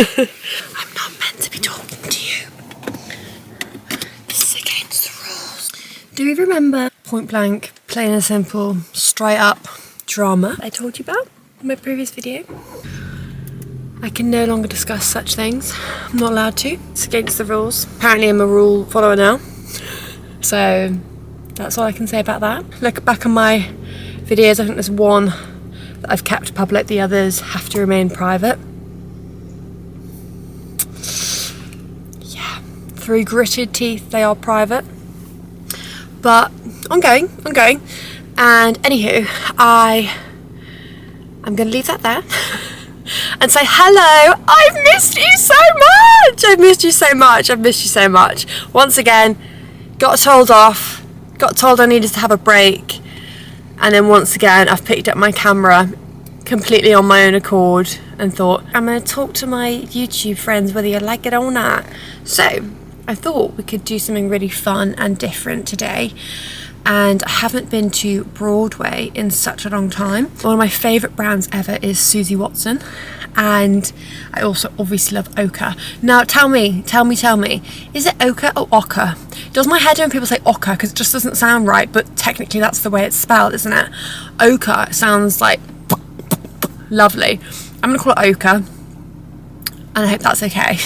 I'm not meant to be talking to you. This is against the rules. Do you remember point blank, plain and simple, straight up drama I told you about in my previous video? I can no longer discuss such things. I'm not allowed to. It's against the rules. Apparently I'm a rule follower now. So that's all I can say about that. Look back on my videos, I think there's one that I've kept public, the others have to remain private. Yeah, through gritted teeth they are private. But ongoing. And anywho, I'm gonna leave that there and say hello. I've missed you so much. I've missed you so much. Once again, got told off, got told I needed to have a break, and then once again I've picked up my camera completely on my own accord and thought I'm going to talk to my YouTube friends whether you like it or not. So I thought we could do something really fun and different today, and I haven't been to Broadway in such a long time. One of my favourite brands ever is Susie Watson, and I also obviously love Oka. Now tell me, is it Oka or Oka? Does my head in when people say Oka because it just doesn't sound right, but technically that's the way it's spelled, isn't it? Oka sounds like lovely. I'm gonna call it Oka, and I hope that's okay.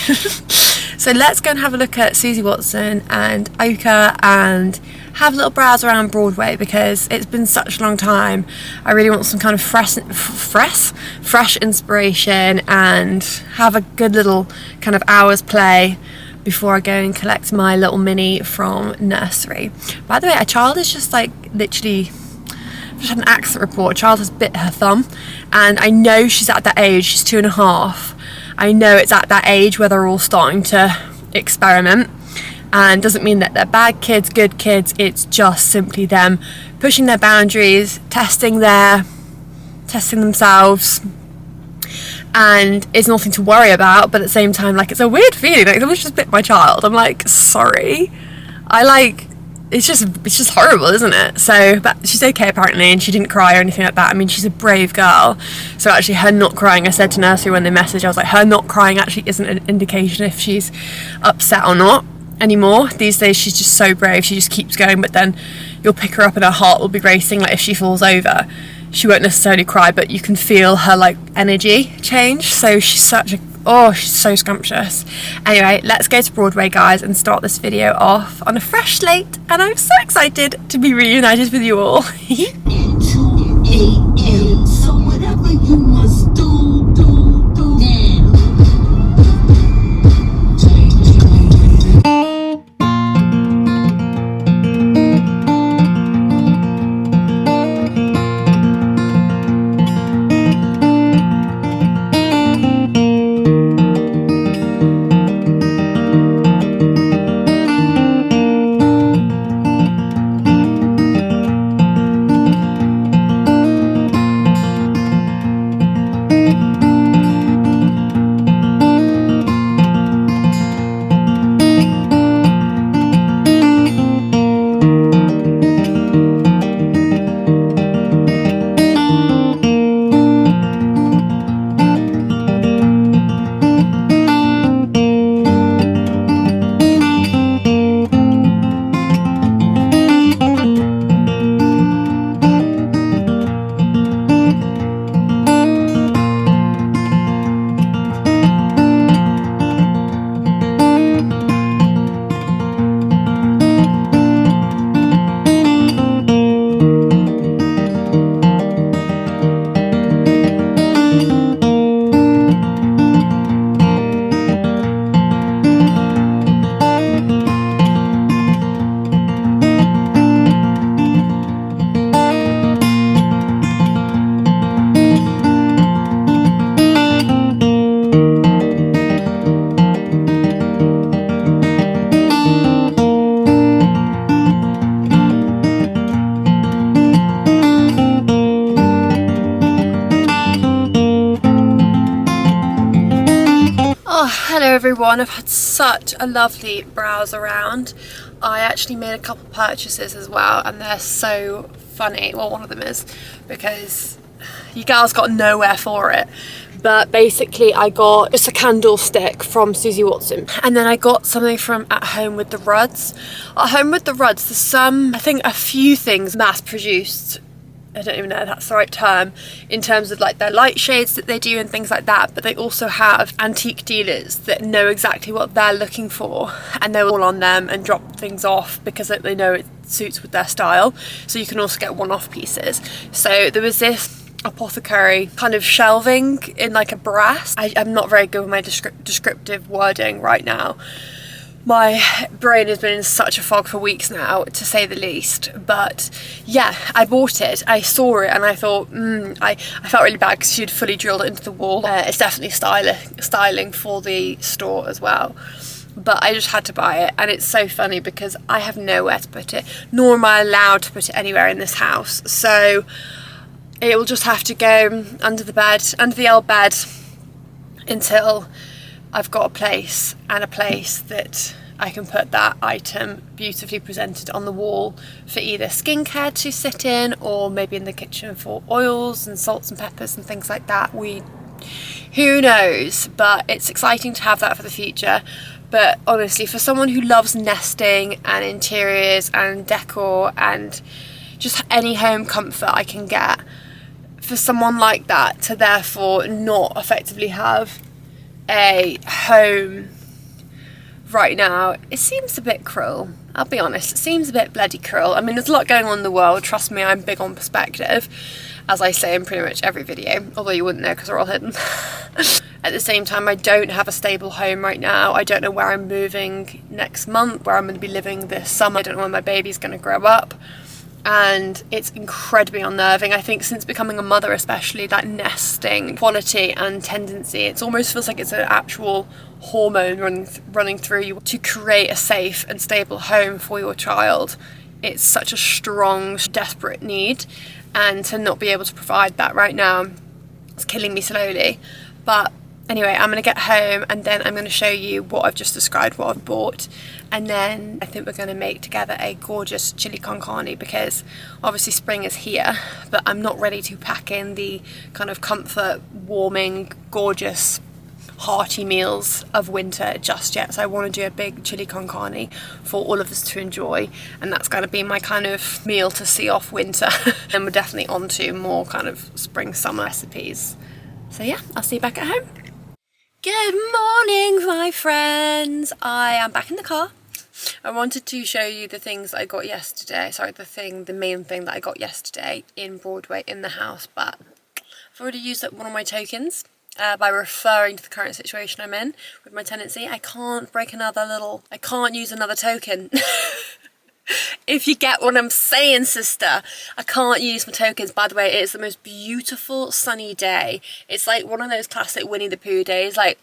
So let's go and have a look at Susie Watson and Oka and have a little browse around Broadway, because it's been such a long time. I really want some kind of fresh inspiration and have a good little kind of hour's play before I go and collect my little mini from nursery. By the way, a child is just like literally, I've just had an accident report. A child has bit her thumb, and I know she's at that age, she's 2.5. I know it's at that age where they're all starting to experiment, and doesn't mean that they're bad kids, good kids. It's just simply them pushing their boundaries, testing themselves, and it's nothing to worry about. But at the same time, like, it's a weird feeling, like someone's just bit my child. I'm like, sorry, it's just horrible, isn't it? So, but she's okay apparently, and she didn't cry or anything like that. I mean, she's a brave girl. So actually her not crying, I said to nursery when they messaged, I was like, her not crying actually isn't an indication if she's upset or not anymore. These days she's just so brave, she just keeps going. But then you'll pick her up and her heart will be racing. Like if she falls over, she won't necessarily cry, but you can feel her like energy change. So she's she's so scrumptious. Anyway, let's go to Broadway, guys, and start this video off on a fresh slate. And I'm so excited to be reunited with you all. 2 a.m. So whatever you must do. Hello everyone, I've had such a lovely browse around. I actually made a couple purchases as well, and they're so funny. Well, one of them is, because you girls got nowhere for it. but basically I got just a candlestick from Susie Watson, and then I got something from At Home with the Rudds. At Home with the Rudds, there's I think a few things mass produced. I don't even know if that's the right term, in terms of like their light shades that they do and things like that, but they also have antique dealers that know exactly what they're looking for, and they're all on them and drop things off because they know it suits with their style. So you can also get one-off pieces. So there was this apothecary kind of shelving in like a brass. I'm not very good with my descriptive wording right now. My brain has been in such a fog for weeks now, to say the least. But yeah, I bought it. I saw it and I thought, I felt really bad because she'd fully drilled it into the wall. It's definitely styling for the store as well. But I just had to buy it, and it's so funny because I have nowhere to put it, nor am I allowed to put it anywhere in this house. So it will just have to go under the old bed, until I've got a place that I can put that item beautifully presented on the wall for either skincare to sit in, or maybe in the kitchen for oils and salts and peppers and things like that. Who knows, but it's exciting to have that for the future. But honestly, for someone who loves nesting and interiors and decor and just any home comfort I can get, for someone like that to therefore not effectively have a home right now, it seems a bit cruel. I'll be honest, it seems a bit bloody cruel. I mean, there's a lot going on in the world, trust me, I'm big on perspective, as I say in pretty much every video, although you wouldn't know because they're all hidden. At the same time, I don't have a stable home right now. I don't know where I'm moving next month, where I'm going to be living this summer. I don't know when my baby's going to grow up. And it's incredibly unnerving. I think since becoming a mother especially, that nesting quality and tendency, it almost feels like it's an actual hormone running through you to create a safe and stable home for your child. It's such a strong, desperate need, and to not be able to provide that right now, it's killing me slowly. But anyway, I'm going to get home and then I'm going to show you what I've just described, what I've bought, and then I think we're going to make together a gorgeous chili con carne, because obviously spring is here, but I'm not ready to pack in the kind of comfort, warming, gorgeous, hearty meals of winter just yet. So I want to do a big chili con carne for all of us to enjoy, and that's going to be my kind of meal to see off winter. And we're definitely on to more kind of spring, summer recipes. So yeah, I'll see you back at home. Good morning, my friends. I am back in the car. I wanted to show you the things I got yesterday. Sorry, the main thing that I got yesterday in Broadway in the house, but I've already used up one of my tokens by referring to the current situation I'm in with my tenancy. I can't use another token. If you get what I'm saying, sister, I can't use my tokens. By the way, it is the most beautiful sunny day. It's like one of those classic Winnie the Pooh days, like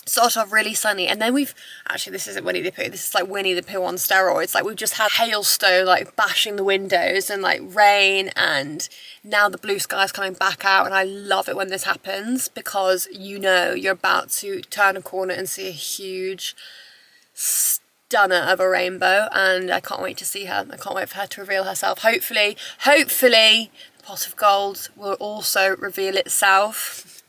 sort of really sunny. And then this isn't Winnie the Pooh, this is like Winnie the Pooh on steroids. Like we've just had hailstone like bashing the windows and like rain, and now the blue sky is coming back out, and I love it when this happens, because you know you're about to turn a corner and see a huge stunner of a rainbow, and I can't wait to see her. I can't wait for her to reveal herself. Hopefully the pot of gold will also reveal itself.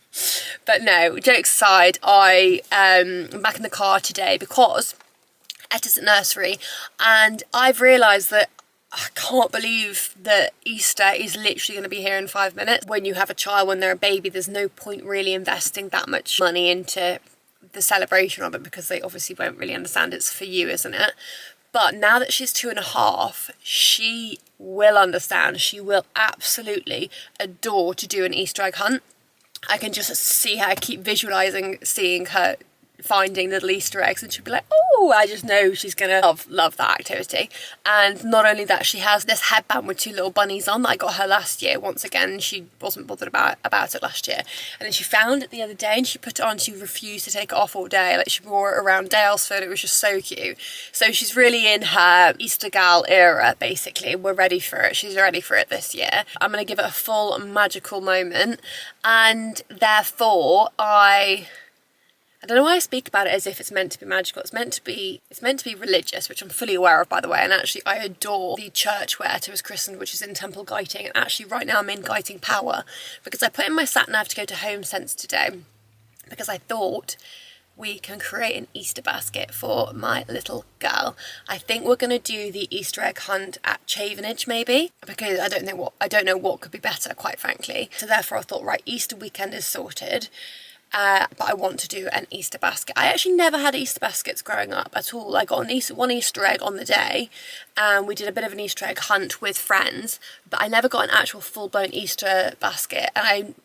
But no, jokes aside, I'm back in the car today because Etta's at nursery, and I've realised that I can't believe that Easter is literally going to be here in 5 minutes. When you have a child, when they're a baby, there's no point really investing that much money into the celebration of it, because they obviously won't really understand it's for you, isn't it? But now that she's 2.5, she will understand. She will absolutely adore to do an Easter egg hunt. I can just see her, I keep visualising seeing her finding little Easter eggs, and she'll be like, oh, I just know she's gonna love that activity. And not only that, she has this headband with 2 little bunnies on that I got her last year. Once again, she wasn't bothered about it last year, and then she found it the other day and she put it on. She refused to take it off all day. Like, she wore it around Dalesford. It was just so cute. So she's really in her Easter gal era, basically. We're ready for it. She's ready for it this year. I'm gonna give it a full magical moment, and therefore I I don't know why I speak about it as if it's meant to be magical. It's meant to be religious, which I'm fully aware of, by the way. And actually, I adore the church where Etta was christened, which is in Temple Guiting. And actually, right now I'm in Guiting Power because I put in my sat nav to go to Homesense today because I thought we can create an Easter basket for my little girl. I think we're going to do the Easter egg hunt at Chavenage maybe, because I don't know what could be better, quite frankly. So therefore I thought, right, Easter weekend is sorted. But I want to do an Easter basket. I actually never had Easter baskets growing up at all. I got one Easter egg on the day, and we did a bit of an Easter egg hunt with friends, but I never got an actual full-blown Easter basket. And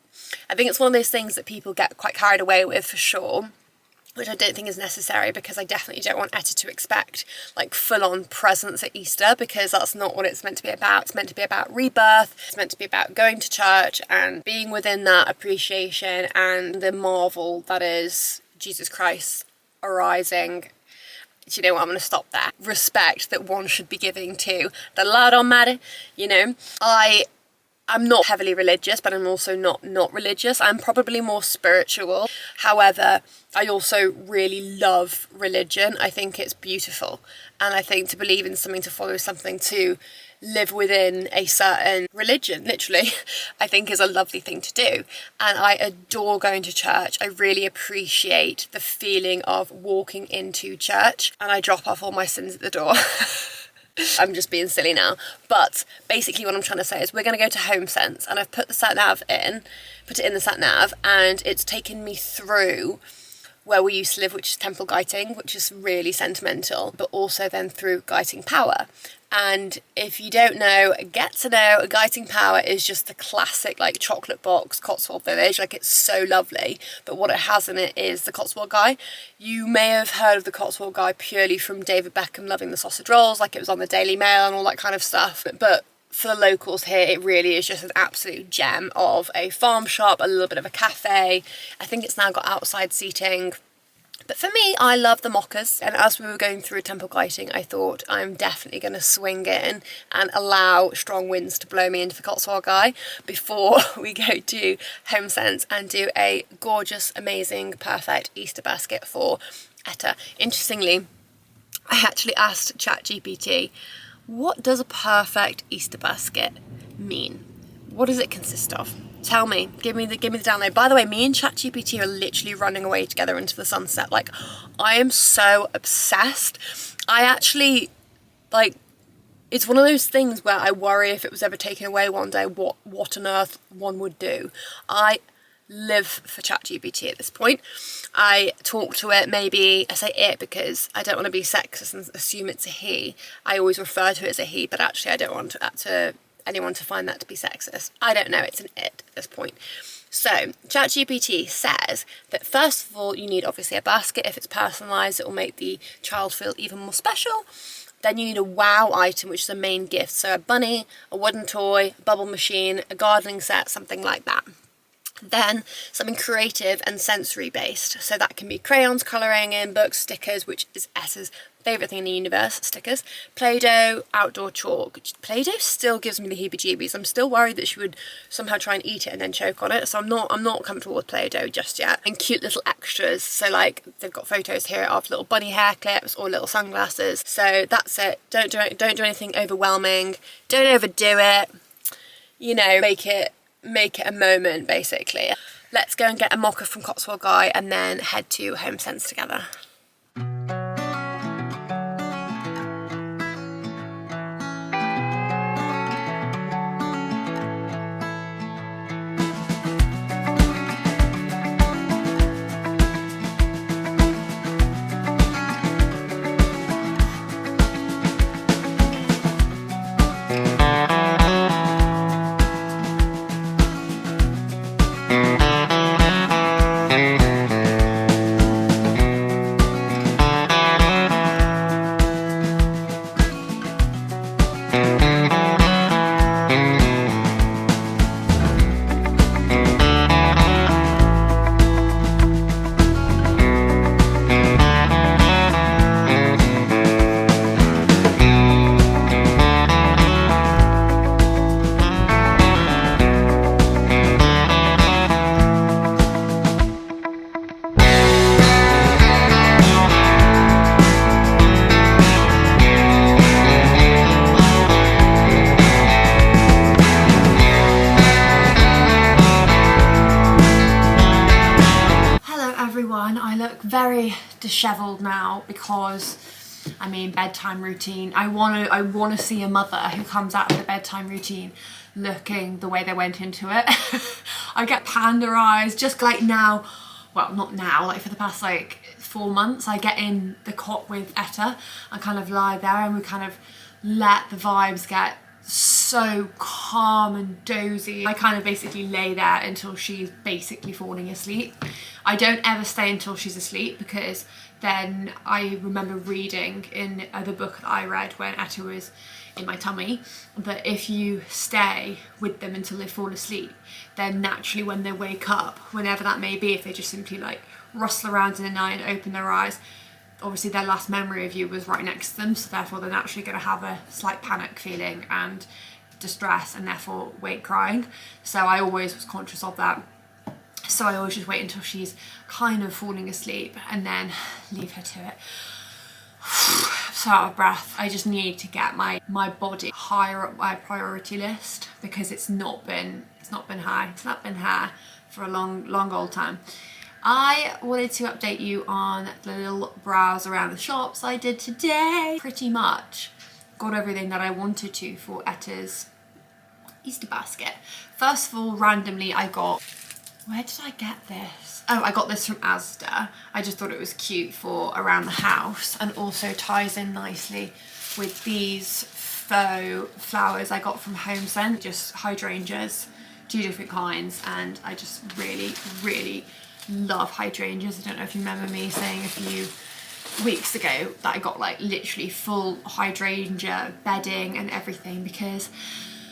I think it's one of those things that people get quite carried away with, for sure, which I don't think is necessary, because I definitely don't want Etta to expect like full-on presents at Easter, because that's not what it's meant to be about. It's meant to be about rebirth. It's meant to be about going to church and being within that appreciation and the marvel that is Jesus Christ arising. Do you know what? I'm going to stop there. Respect that one should be giving to the Lord Almighty. You know, I'm not heavily religious, but I'm also not religious. I'm probably more spiritual. However, I also really love religion. I think it's beautiful. And I think to believe in something, to follow something, to live within a certain religion, literally, I think is a lovely thing to do. And I adore going to church. I really appreciate the feeling of walking into church, and I drop off all my sins at the door. I'm just being silly now, but basically what I'm trying to say is we're going to go to Homesense, and I've put it in the sat nav, and it's taken me through where we used to live, which is Temple Guiting, which is really sentimental, but also then through Guiting Power. And if you don't know, get to know, Guiting Power is just the classic like chocolate box Cotswold village. Like, it's so lovely, but what it has in it is the Cotswold Guy. You may have heard of the Cotswold Guy purely from David Beckham loving the sausage rolls, like it was on the Daily Mail and all that kind of stuff, but for the locals here, it really is just an absolute gem of a farm shop, a little bit of a cafe. I think it's now got outside seating. But for me, I love the mockers. And as we were going through Temple Guiting, I thought I'm definitely going to swing in and allow strong winds to blow me into the Cotswold Guy before we go to Homesense and do a gorgeous, amazing, perfect Easter basket for Etta. Interestingly, I actually asked ChatGPT, what does a perfect Easter basket mean? What does it consist of? Tell me, give me the download. By the way, me and ChatGPT are literally running away together into the sunset. Like, I am so obsessed. I actually, like, it's one of those things where I worry if it was ever taken away one day, what on earth one would do. I live for ChatGPT at this point. I talk to it, maybe, I say it because I don't want to be sexist and assume it's a he. I always refer to it as a he, but actually I don't want anyone to find that to be sexist. I don't know, it's an it at this point. So ChatGPT says that first of all, you need obviously a basket. If it's personalised, it will make the child feel even more special. Then you need a wow item, which is a main gift. So a bunny, a wooden toy, a bubble machine, a gardening set, something like that. Then something creative and sensory based. So that can be crayons, colouring in, books, stickers, which is S's favourite thing in the universe, stickers, Play-Doh, outdoor chalk. Play-Doh still gives me the heebie-jeebies. I'm still worried that she would somehow try and eat it and then choke on it. So I'm not comfortable with Play-Doh just yet. And cute little extras. So like they've got photos here of little bunny hair clips or little sunglasses. So that's it. Don't do anything overwhelming. Don't overdo it. You know, make it a moment, basically. Let's go and get a mocha from Cotswold Guy and then head to Homesense together. everyone. I look very dishevelled now because, I mean, bedtime routine. I want to see a mother who comes out of the bedtime routine looking the way they went into it. I get panda eyes just like now. Well, not now, like for the past like 4 months. I get in the cot with Etta and kind of lie there, and we kind of let the vibes get so calm and dozy. I kind of basically lay there until she's basically falling asleep. I don't ever stay until she's asleep, because then I remember reading in the book that I read when Etta was in my tummy, that if you stay with them until they fall asleep, then naturally when they wake up, whenever that may be, if they just simply like rustle around in the night and open their eyes, obviously their last memory of you was right next to them, so therefore they're naturally going to have a slight panic feeling and distress, and therefore wake crying. So I always was conscious of that. So I always just wait until she's kind of falling asleep and then leave her to it. So out of breath. I just need to get my body higher up my priority list, because it's not been high. It's not been high for a long old time. I wanted to update you on the little browse around the shops I did today. Pretty much got everything that I wanted to for Etta's Easter basket. First of all, randomly I got, where did I get this? Oh, I got this from Asda. I just thought it was cute for around the house, and also ties in nicely with these faux flowers I got from Homesense, just hydrangeas, 2 different kinds, and I just really love hydrangeas. I don't know if you remember me saying a few weeks ago that I got like literally full hydrangea bedding and everything, because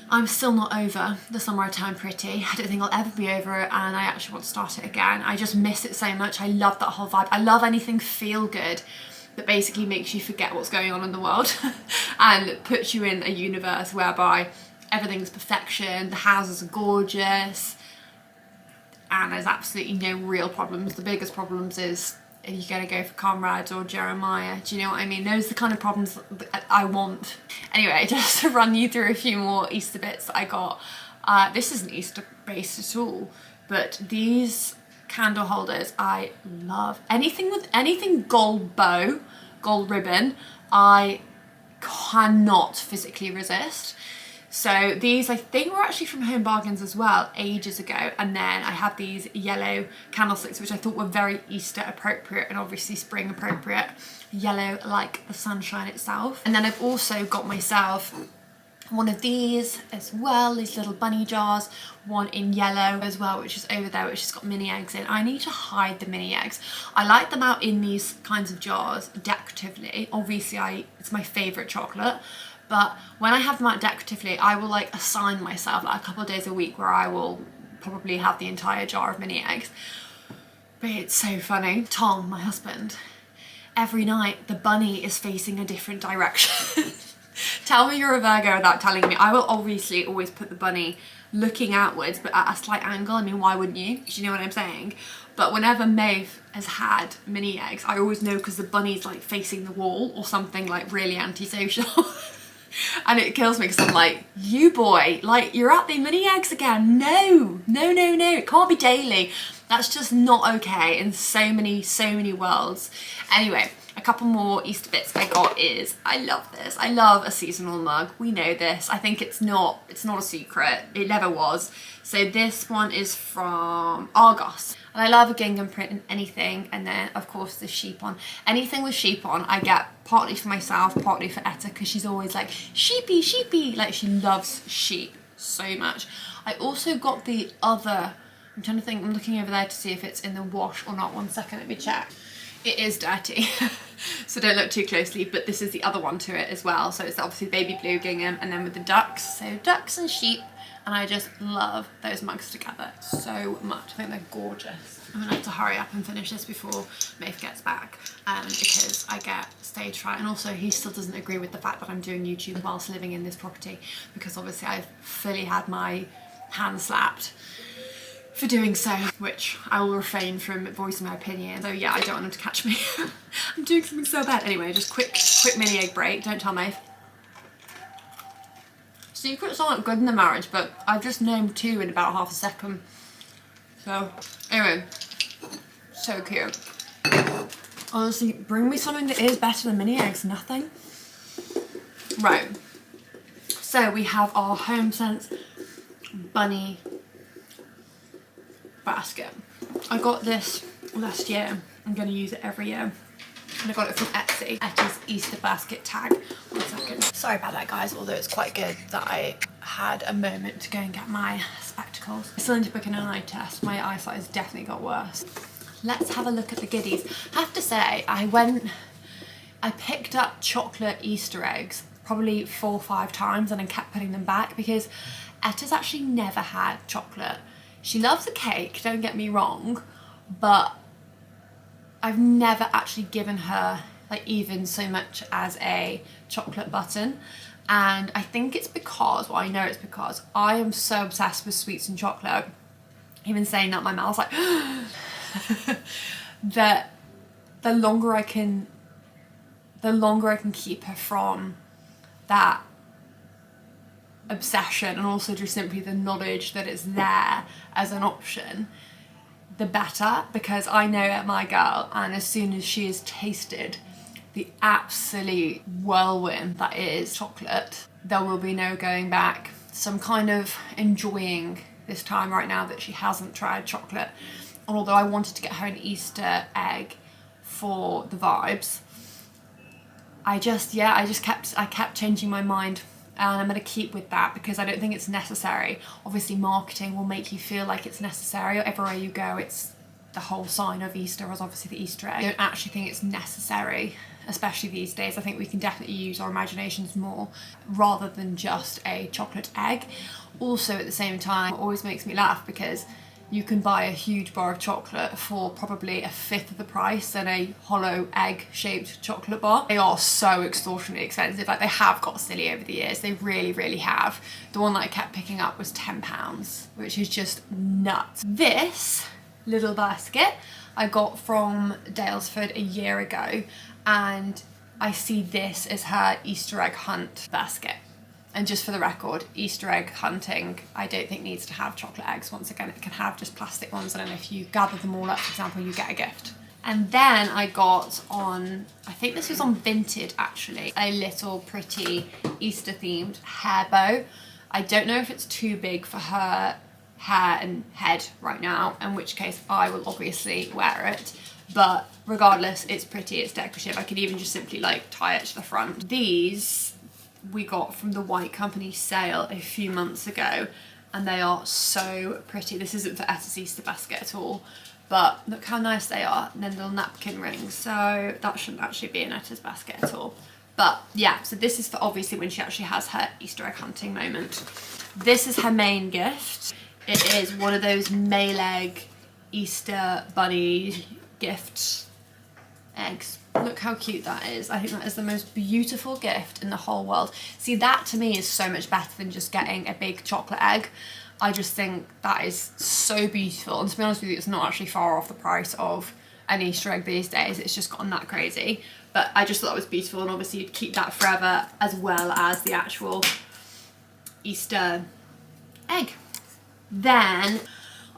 I'm still not over the summer I turned pretty. I don't think I'll ever be over it, and I actually want to start it again. I just miss it so much. I love that whole vibe. I love anything feel good that basically makes you forget what's going on in the world and puts you in a universe whereby everything's perfection, the houses are gorgeous, and there's absolutely no real problems. The biggest problems is if you're going to go for Comrades or Jeremiah. Do you know what I mean? Those are the kind of problems that I want. Anyway, just to run you through a few more Easter bits that I got. This isn't Easter based at all, but these candle holders I love. Anything gold bow, gold ribbon, I cannot physically resist. So these I think were actually from Home Bargains as well ages ago, and then I have these yellow candlesticks which I thought were very Easter appropriate and obviously spring appropriate, yellow like the sunshine itself. And then I've also got myself one of these as well, these little bunny jars, one in yellow as well, which is over there, which has got mini eggs in. I need to hide the mini eggs. I like them out in these kinds of jars decoratively. Obviously it's my favourite chocolate, but when I have them out decoratively, I will like assign myself like a couple of days a week where I will probably have the entire jar of mini eggs. But it's so funny. Tom, my husband, every night the bunny is facing a different direction. Tell me you're a Virgo without telling me. I will obviously always put the bunny looking outwards, but at a slight angle. I mean, why wouldn't you? Do you know what I'm saying? But whenever Maeve has had mini eggs, I always know because the bunny's like facing the wall or something like really antisocial. And it kills me because I'm like, you boy, like you're at the mini eggs again. No, it can't be daily. That's just not okay in so many worlds. Anyway, a couple more Easter bits I got is, I love this. I love a seasonal mug. We know this. I think it's not a secret. It never was. So this one is from Argos. And I love a gingham print in anything. And then of course the sheep on. Anything with sheep on I get partly for myself, partly for Etta, because she's always like, sheepy. Like she loves sheep so much. I also got the other, I'm trying to think, I'm looking over there to see if it's in the wash or not. 1 second, let me check. It is dirty, so don't look too closely, but this is the other one to it as well. So it's obviously baby blue gingham and then with the ducks. So ducks and sheep, and I just love those mugs together so much. I think they're gorgeous. I'm gonna have to hurry up and finish this before Maeve gets back, because I get stage fright, and also he still doesn't agree with the fact that I'm doing YouTube whilst living in this property, because obviously I've fully had my hand slapped for doing so, which I will refrain from voicing my opinion. So yeah, I don't want him to catch me. I'm doing something so bad. Anyway, just quick mini egg break. Don't tell Maeve. Secrets aren't good in the marriage, but I've just named 2 in about half a second. So anyway, So cute. Honestly, bring me something that is better than mini eggs. Nothing. Right. So we have our Homesense bunny basket. I got this last year. I'm going to use it every year. And I got it from Etsy. Etty's Easter basket tag. 1 second. Sorry about that, guys, although it's quite good that I had a moment to go and get my spectacles. I still need to book an eye test. My eyesight has definitely got worse. Let's have a look at the goodies. I have to say, I picked up chocolate Easter eggs probably 4 or 5 times and I kept putting them back because Etta's actually never had chocolate. She loves a cake, don't get me wrong, but I've never actually given her like even so much as a chocolate button. And I think it's because, well, I know it's because I am so obsessed with sweets and chocolate. Even saying that, my mouth's like that the longer I can keep her from that obsession, and also just simply the knowledge that it's there as an option, the better, because I know at my girl, and as soon as she has tasted the absolute whirlwind that is chocolate, there will be no going back. So I'm kind of enjoying this time right now that she hasn't tried chocolate. And although I wanted to get her an Easter egg for the vibes, I kept changing my mind, and I'm going to keep with that because I don't think it's necessary. Obviously marketing will make you feel like it's necessary. Everywhere you go, it's the whole sign of Easter was obviously the Easter egg. I don't actually think it's necessary, especially these days. I think we can definitely use our imaginations more rather than just a chocolate egg. Also at the same time, it always makes me laugh because you can buy a huge bar of chocolate for probably 1/5 of the price than a hollow egg-shaped chocolate bar. They are so extortionately expensive. Like, they have got silly over the years. They really, really have. The one that I kept picking up was £10, which is just nuts. This little basket I got from Dalesford a year ago, and I see this as her Easter egg hunt basket. And just for the record, Easter egg hunting, I don't think needs to have chocolate eggs. Once again, it can have just plastic ones, and then if you gather them all up, for example, you get a gift. And then I got on, I think this was on Vinted actually, a little pretty Easter themed hair bow. I don't know if it's too big for her hair and head right now, in which case I will obviously wear it. But regardless, it's pretty, it's decorative. I could even just simply like tie it to the front. These we got from the White Company sale a few months ago, and they are so pretty. This isn't for Etta's Easter basket at all, but look how nice they are. And then little napkin rings, so that shouldn't actually be in Etta's basket at all. But yeah, so this is for obviously when she actually has her Easter egg hunting moment. This is her main gift. It is one of those male egg Easter bunny gift eggs. Look how cute that is. I think that is the most beautiful gift in the whole world. See, that to me is so much better than just getting a big chocolate egg. I just think that is so beautiful, and to be honest with you, it's not actually far off the price of an Easter egg these days. It's just gotten that crazy, but I just thought it was beautiful, and obviously you'd keep that forever, as well as the actual Easter egg. Then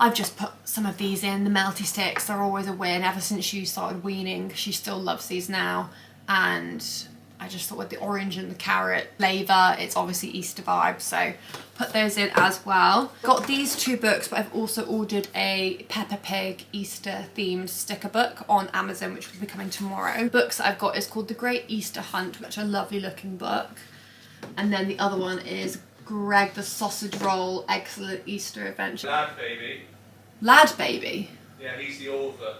I've just put some of these in, the melty sticks. They're always a win. Ever since she started weaning, she still loves these now. And I just thought with the orange and the carrot flavour, it's obviously Easter vibes, so put those in as well. Got these 2 books, but I've also ordered a Peppa Pig Easter themed sticker book on Amazon, which will be coming tomorrow. Books that I've got is called The Great Easter Hunt, which is a lovely looking book. And then the other one is Greg the Sausage Roll Excellent Easter Adventure. Lad Baby. Lad Baby? Yeah, he's the author.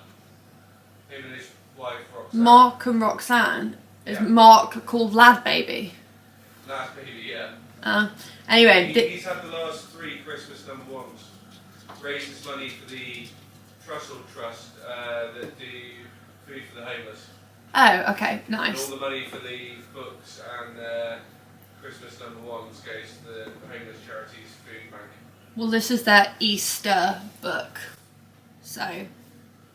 Him and his wife Roxanne. Mark and Roxanne? Is Mark called Lad Baby? Lad Baby, yeah. Anyway. He's had the last 3 Christmas #1s. Raises money for the Trussell Trust that do food for the homeless. Oh, okay, nice. And all the money for the books and Christmas #1s goes to the homeless charities food bank. Well, this is their Easter book, so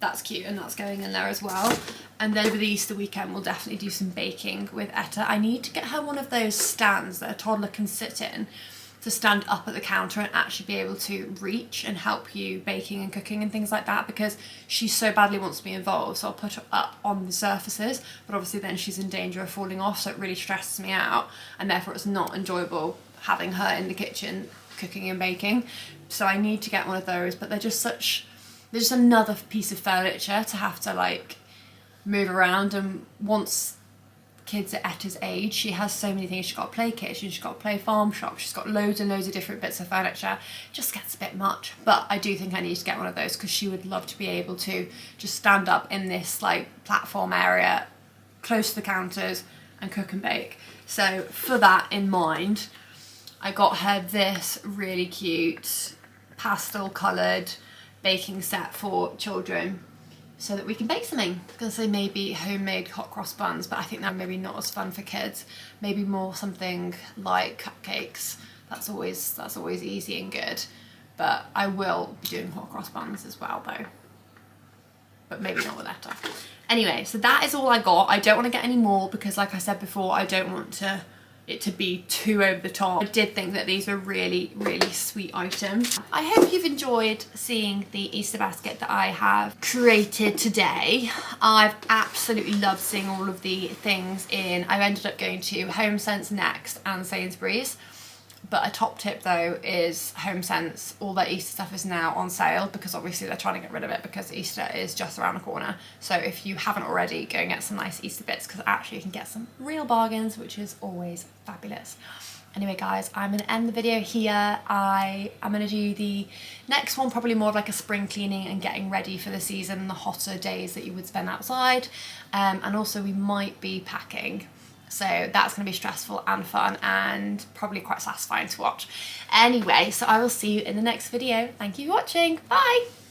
that's cute, and that's going in there as well. And then over the Easter weekend, we'll definitely do some baking with Etta. I need to get her one of those stands that a toddler can sit in, to stand up at the counter and actually be able to reach and help you baking and cooking and things like that, because she so badly wants to be involved. So I'll put her up on the surfaces, but obviously then she's in danger of falling off, so it really stresses me out, and therefore it's not enjoyable having her in the kitchen cooking and baking. So I need to get one of those, but they're just another piece of furniture to have to like move around. And once kids at Etta's age, she has so many things. She's got a play kitchen, she's got a play farm shop, she's got loads and loads of different bits of furniture. It just gets a bit much, but I do think I need to get one of those because she would love to be able to just stand up in this like platform area close to the counters and cook and bake. So for that in mind, I got her this really cute pastel coloured baking set for children so that we can bake something. I was going to say maybe homemade hot cross buns, but I think that maybe not as fun for kids. Maybe more something like cupcakes. That's always easy and good. But I will be doing hot cross buns as well though. But maybe not with Etta. Anyway, so that is all I got. I don't want to get any more because like I said before, I don't want it to be too over the top. I did think that these were really, really sweet items. I hope you've enjoyed seeing the Easter basket that I have created today. I've absolutely loved seeing all of the things in. I ended up going to Homesense next and Sainsbury's. But a top tip though is Homesense, all their Easter stuff is now on sale because obviously they're trying to get rid of it because Easter is just around the corner. So if you haven't already, go and get some nice Easter bits because actually you can get some real bargains, which is always fabulous. Anyway guys, I'm going to end the video here. I'm going to do the next one, probably more of like a spring cleaning and getting ready for the season, the hotter days that you would spend outside. And also we might be packing. So that's going to be stressful and fun and probably quite satisfying to watch. Anyway, so I will see you in the next video. Thank you for watching. Bye!